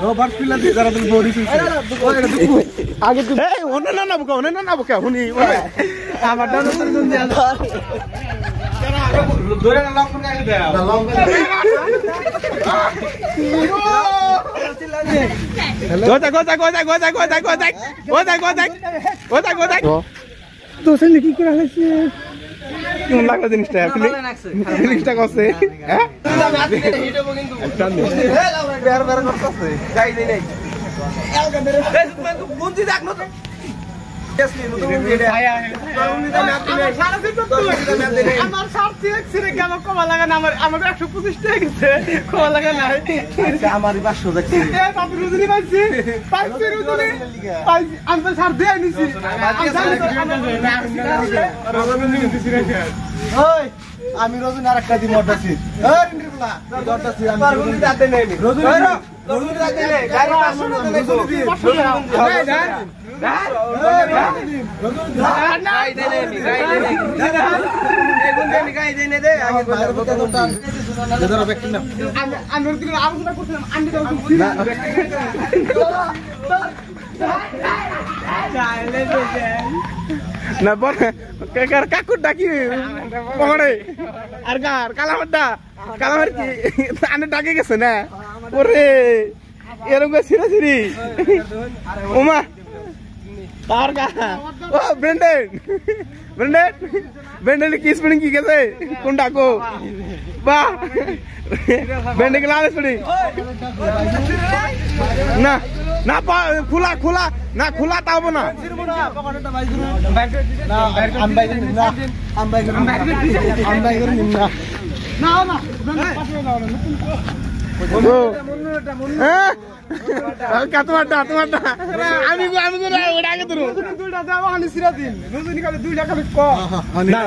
Robert pillar দিয়ে যারা তুমি বডি সুইছে আগে তুমি এই ওনে না বুকা হুনি আমারটা নতুন জন্য ধরে না লং করে দে লং তো সেটা কি করে হইছে কোন লাগলো জিনিসটা ফিলিংসটা করছে হ্যাঁ হিটবো কিন্তু বের করতেছে যাই দেই নাই এলকা ধরে বুঝি দেখ না আমার সাথে এক্সরে কেন কমা লাগা না আমার 125 টাকা গেছে কমা লাগা নাই আমার 500 দেখছি এ বাবু রুজনি পাইছি পাইছি রুজনি পাইছি আমি সার দেই নিছি ওই আমি রোজনি আরেকটা দি মরতাছি ওই রিন্দ্রগুলা দরতাছি আমি রোজনি দাতে নেই রোজনি দাতে নেই গাড়ি 500 টাকা দেখো কাকুর ডাকি পকড়ে আর কার কালামারটা কালামার কি আনে ডাকে গেছে না ওরে এরকম সিরি ওমা আর কা ও ব্রেন্ডেন কি স্পিডিং কি গেছে কোন ডাকো বাহ ব্রেন্ডেন কি লাল স্পিডিং না না খোলা না খোলা তাও না তোমারটা আমি আগে ধরো দুইটা যাবো আমি সিরা দিন রজনী খালি দুইটা খালি ক না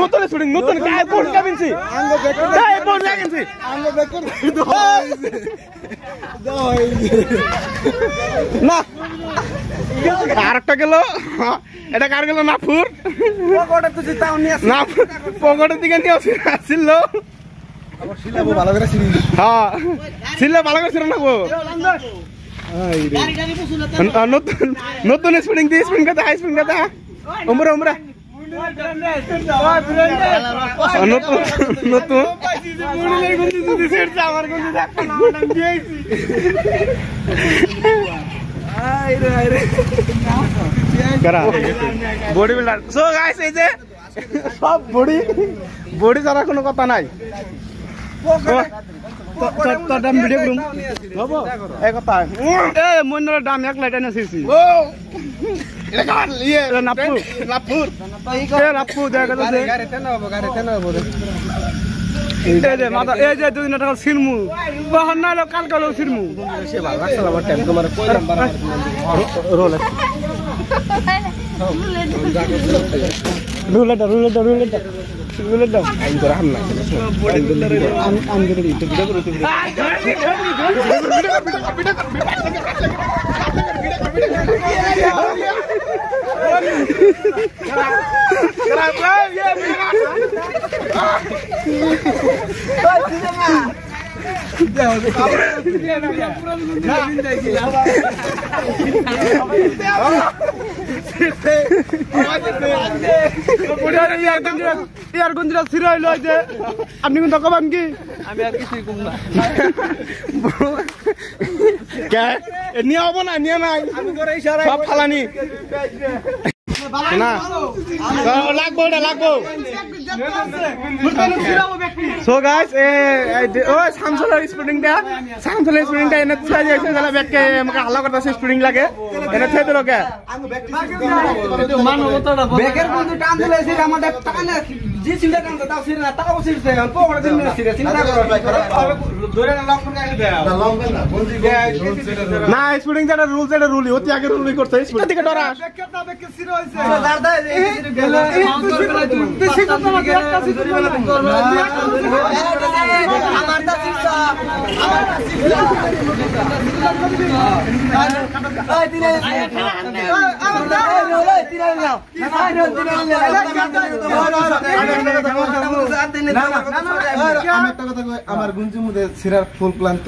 নতুন শুটিং নতুন কাজ কোন কাবিনছি না আরেকটা গেল এটা কার গেল নাফুর পকেটের দিকে নিয়ে আসছিল ভালো করে হ্যাঁ ছিল ভালো করে ছিল নাকবো নতুন স্প্রিং দিয়ে স্প্রিং কথা হাই স্প্রিং কথা উমরা নতুন বডি বিল্ডার সো গাইস এই যে সব বডি ছাড়া কোনো কথা নাই তোর দাম ভিডিও করুম হবো এই কথা এ মন্নর দাম 1 লাখ টাকা নিছি ও এটা কার ইয়ে লাপুর দেখা যাচ্ছে গাড়িতে না হবো এই যে মাথা এই যে 2 টাকা সিরমু বহন না লো কাল কালো সিরমু সে ভালো লাগছে আমার টাইম তোমার কইরাম বারা রোল রুলেটা আইন করে হামলা আমি করে দিতে ভিডিও করে তুমি আপনি কিন্তু কবান কি আমি আর কিছুই কম না নিয়ে হবো না নিয়ে নাই সব ফালানি না লাগবো সো গাইস ওই সামসলের স্প্রিংটা এনে থুয়া যাইছে তাহলে ব্যাককে আমাকে হাল্লা করতেছে স্প্রিং লাগে এনে থুয়ে দিল কে মানবতাটা ব্যাকের বন্ধু টান দিলেছে আমাদের টানে জি চিন্তা কাম তো তাও সিরে না তাও সিরছে পকড়ে দিন সিরে চিন্তা করো ধরে না লং করে আগে দাও না লং না বন্ধু না স্প্রিং যেটা রুলই অতি আগে রুলই করতে স্প্রিং দিকে ডরাস ব্যাকে সিরে হইছে দাদা এই সিরে গেল তুই সিরে তো আমাকে একটা সিরে আমারটা সিরছা এই দিনে আমারটা এই রোল তিরে নাও এই রোল তিরে নাও আমার গুঞ্জি মধ্যে সিরার ফুল ক্লান্ত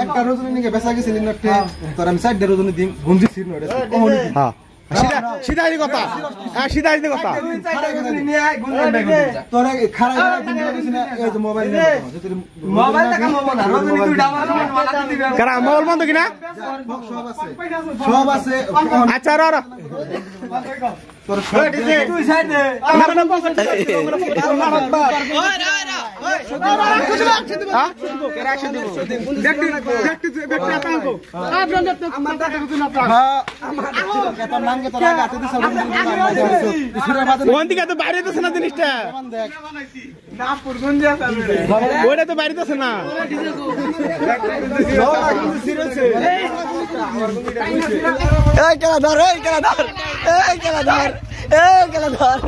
একটা রজনী বেচা গেছিল তোর আমি 4 রজনী দিন গুঞ্জি ছিল সিধাই কথা সিধাই কথা তোরা খারাপ মোবাইল মোবাইল বন্ধ কিনা সব আছে আচ্ছা বাইরে তো না জিনিসটা ওইটা তো বাইরে তো না খেলা ধর খেলা ধর খেলা ধর খেলা ধর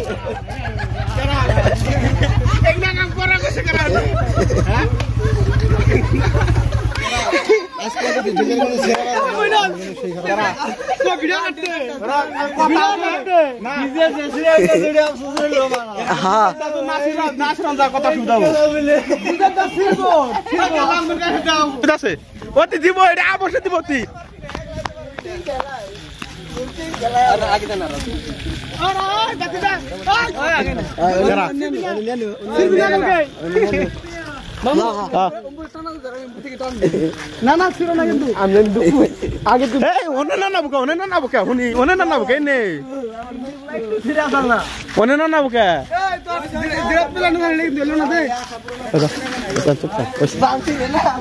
অতি দিব এটা অবশ্যই দিব অতি না না ছিল না কিন্তু আগে অনে না নাবুকা অনে না নাবুকা শুনি অনে না নাবুকা নেই অনে না নাবুকা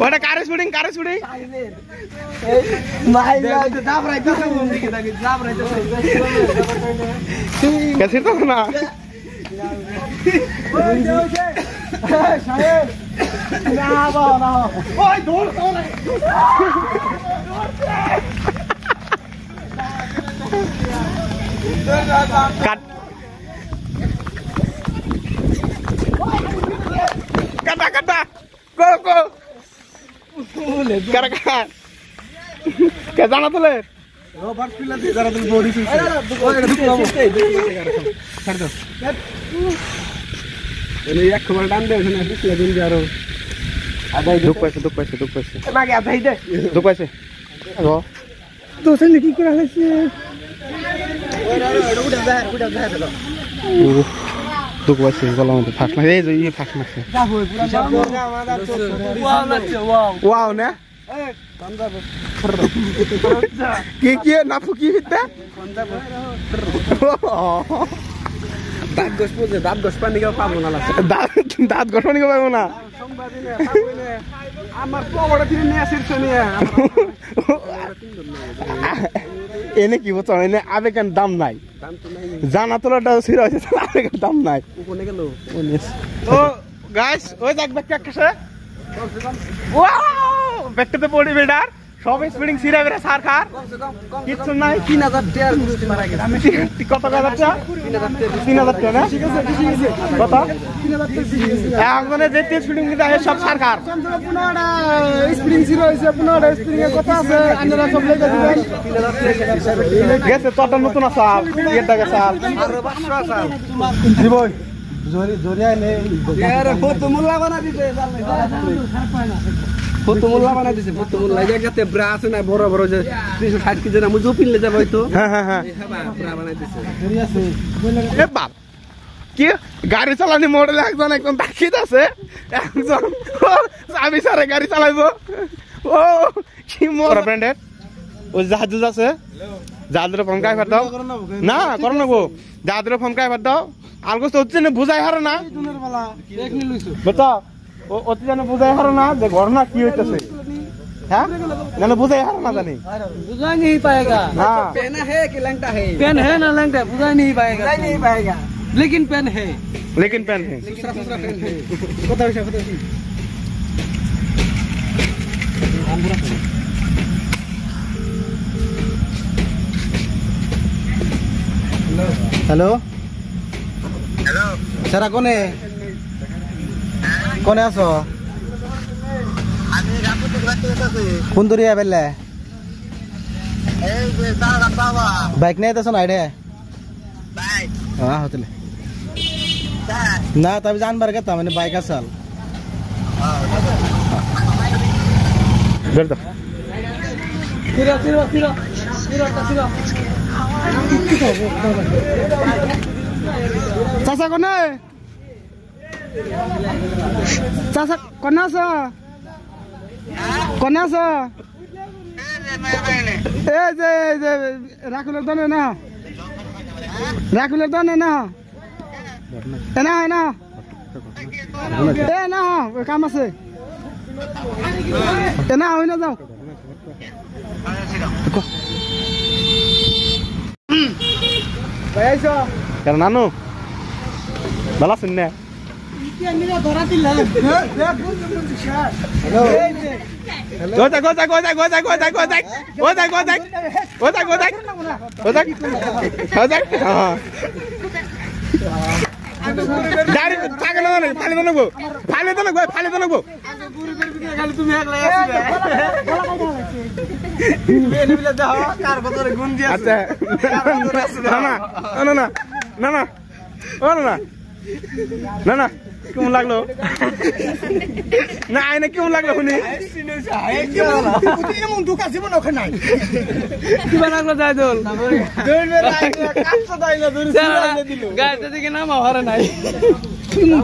ওটা কারে শুটিং কেসে তো না kata go kara ke jana tole Robert পিলা দিয়ে যারা তুমি বডি সুইছে ছাড় দাও এনে এক খবর ডান দে ওখানে পিছলে দিন যারো আদাই দুঃখ পাইছে মাগে আদাই দে দুঃখ পাইছে গো তো সে কি করে আছে দুঃখ পাইছে গলা মধ্যে ফাঁস মারছে এই যে এই ফাঁস মারছে ওয়াও না কি না ফুকি হিতে দাঁত গোস পানি পাবো না দাঁত গোস পানি পাবো না আমার পবড়া দিয়ে নিয়ে আসিস নিয়ে এনে কি বলছো এনে আবেগের দাম নাই জানা তোলাটা ছিল আবেগের দাম নাই ও গাইস ওই দেখ ব্যাগ কাছে ওয়াও ব্যাগটাতে পড়ি বেডার সব স্পিডিং সিরা বেরা সার খার কিছু নাই 3000 টাকা গুষ্টি মারা গেছে আমি কত টাকা 3000 টাকা না কত 3000 টাকা একজনে যে স্পিডিং দিতে সব সার খার পুনাড়া স্প্রিং জিরো হইছে পুনাড়া স্প্রিং এর কথা আছে আপনারা সব লেগে দিবেন 3000 টাকা গেছে তোটা নতুন আছে এর টাকা স্যার আর 500 আছে দিবই জরিয়া নে আরে কত মোল্লা বানা দিতে কত মোল্লা বানা দিতে কত মোল্লা জায়গাতে ব্রা আছে না বড় বড় যে 360 কেজি না মুজো পিনলে যাব হয়তো হ্যাঁ ব্রা বানাই দিতে জরিয়া আছে এ বাপ কি গাড়ি চালানি মডেল একজন তাকিয়ে আছে একজন আমি সারে গাড়ি চালাইবো ও কি মোর ব্র্যান্ডের ওই জাহাজ আছে জাহাজের ফোন কাই দাও না করো না গো জাহাজের ফোন কাই দাও আলগো তো হচ্ছে না বুঝাই হারো না বেটা ও অতি জানে বুঝাই হারো না যে ঘটনা কি হইতেছে হ্যাঁ না বুঝাই হারো না জানি बुझा नहीं पाएगा हाँ पेन है कि लंगटा है पेन है ना लंगटा बुझा नहीं पाएगा लेकिन पेन है लेकिन पेन है दूसरा पेन है कत पैसा हेलो हेलो सर कौन है কোনে আছো কোন দূরিয়া বেলে বাইক নিয়ে তো না রে হ্যাঁ হতলে না তবে জানবার কথা মানে বাইক আসাল চাচা কোনে চাচা কোনে আছো কোনে আছো এই যে রাখুলের দনে না রাখুলের দনে না এনা এনা এ না কাম আছে এনা হই না যাও কেন নানু ভালো আছেন না না না কেমন লাগলো না আইনে কেমন লাগলো শুনি কিবা লাগলো যাই দোল গাড়িতে দিকে নামা হারে নাই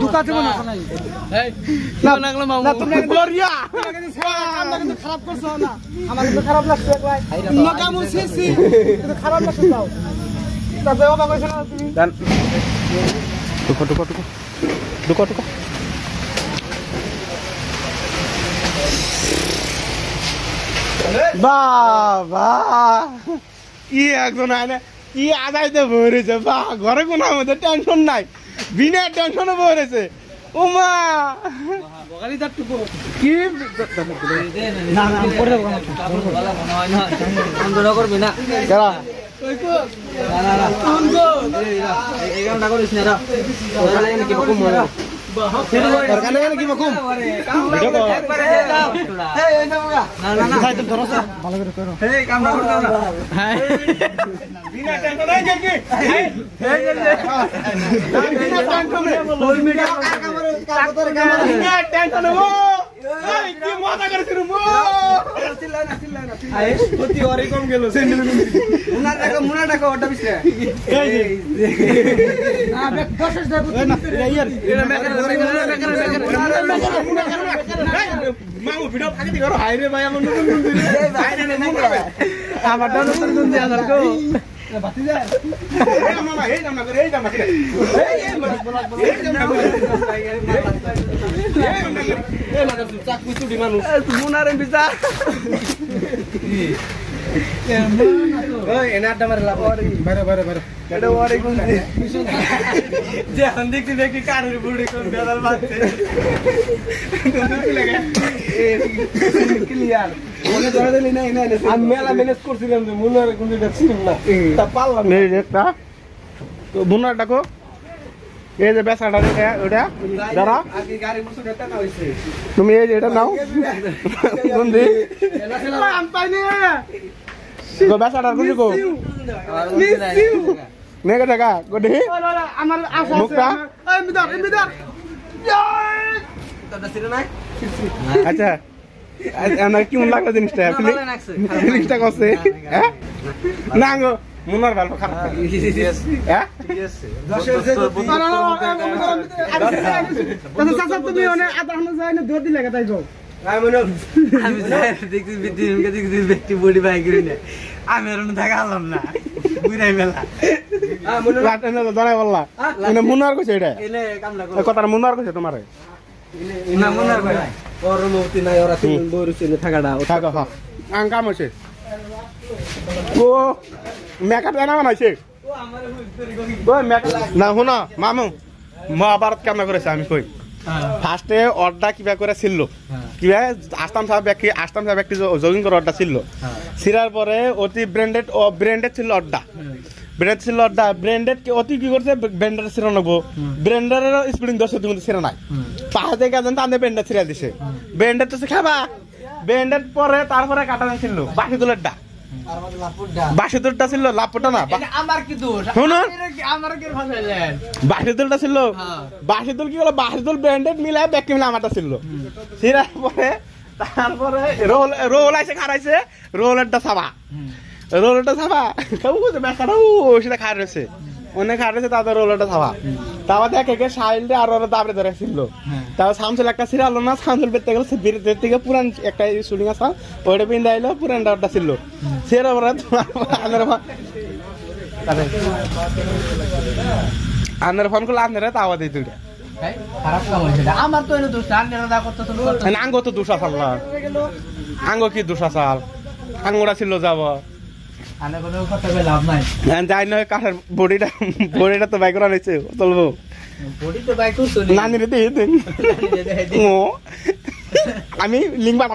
ঢুকাতে মনে নাই না লাগলো মামু বরিয়া আমরা কিন্তু খারাপ করছো না আমার কিন্তু খারাপ লাগছে ভাই না কামু সিসি কিন্তু খারাপ লাগছে দাও তবে বাবা কইছ না তুমি দেন ঢুকো বাবা কি একজন আয় কি আদায়তে ভরেছে বা ঘরে কোনো আমাদের টেনশন নাই বিনা টেনশনে ভরেছে ও মা কি করবি না দেখি কারের বুড়ি কোন বেলাল বাজছে ক্লিয়ার মনে ধরে দিলি না এনে আমি মেলা ম্যানেজ করছিলাম যে মুনারে কোন দিকে ছিলাম না তা পারলাম না এই একটা তো বুনার ডাকো এই যে বেসাটা ওটা দাঁড়া আগে গাড়ি মুছে টাকা হইছে তুমি এই যে এটা নাও বন্ধু আমি পাইনি গো বেসাটা কোন গো নেগা টাকা গো দেখি আমার আশা মুখটা এই মিদার তোটা ছিল না আচ্ছা আমার কেমন লাগলো জিনিসটা জিনিসটা করছে হ্যাঁ না গো মুনার ভালো খারাপ হ্যাঁ তুমি অনেক আধা ঘন্টা যাই না ধর দিলে তাই গো আমি দেখছি ব্যক্তি বডি বাইক আমি আর দেখা হলাম না বুঝাই মেলা দাঁড়াই বললা মুনার কইছে এটা কথাটা মুনার কইছে তোমার না মুনার ভাই ওর মৌতি নাই ওরা তিন বইরছে থাকাটা থাকা হ্যাঁ আং কাম হইছে ও মেকআপ এনা বানাইছে ও মেকআপ না শুনো মামু মহাভারত কেমন করেছে আমি কই ফার্স্টে অর্ডার কিবা করে ছিল কিবা আস্তাম সাহেব ব্যক্তি জগিং করে অর্ডার ছিল ছিলার পরে অতি ব্র্যান্ডেড ছিল অর্ডার ব্রেন্ড ছিল ব্র্যান্ডেড অতি কি করছে ব্র্যান্ডের ছিল নেবো ব্র্যান্ডের স্প্রিং 10 কিন্তু ছিল নাই পাহাড় থেকে গেছেন তাদের ব্র্যান্ডের ছিড়ে দিছে ব্র্যান্ডের তো খাবা ব্র্যান্ডের পরে তারপরে কাটা ছিল বাকি দুলেরটা বাসি দুলটা ছিল লাপটা না আমার কি দোষ শুনুন আমার কি ফাসাইলেন বাসি দুলটা ছিল বাসি দুল কি হলো বাসি দুল ব্র্যান্ডেড মিলায় ব্যাক মিলা আমারটা ছিল ছিড়ার পরে তারপরে রোল আইসে খারাইছে রোলেরটা ছাবা রোলটা ছাবা কেউ বুঝে বেকারও সেটা খাই রয়েছে অনেক খাই রয়েছে তাদের রোলটা ছাবা তারপর দেখে কে সাইলটা আর ওরা দাবড়ে ধরে ছিল তারপর শামসুল একটা ছিল না শামসুল বেরতে গেল বেরতে থেকে পুরান একটা শুটিং আসা ওইটা পিন্দা আইলো পুরানটা ওটা ছিল সেরা ওরা আন্দার ফোন করলে আন্দারে তাওয়া দিই দুইটা খারাপ কাম হইছে আমার তো এনে দোষ না দা করতে তো আঙ্গ তো দোষ আসাল না আঙ্গ কি দোষ আসাল আঙ্গরা ছিল যাব আনে কোনো কথা কই লাভ নাই যাই নয় কাঠের বডিটা তো বাইক করা হয়েছে চলবো বডি তো বাইক করছো নানি রে দিয়ে দেন আমি লিঙ্ক বানাম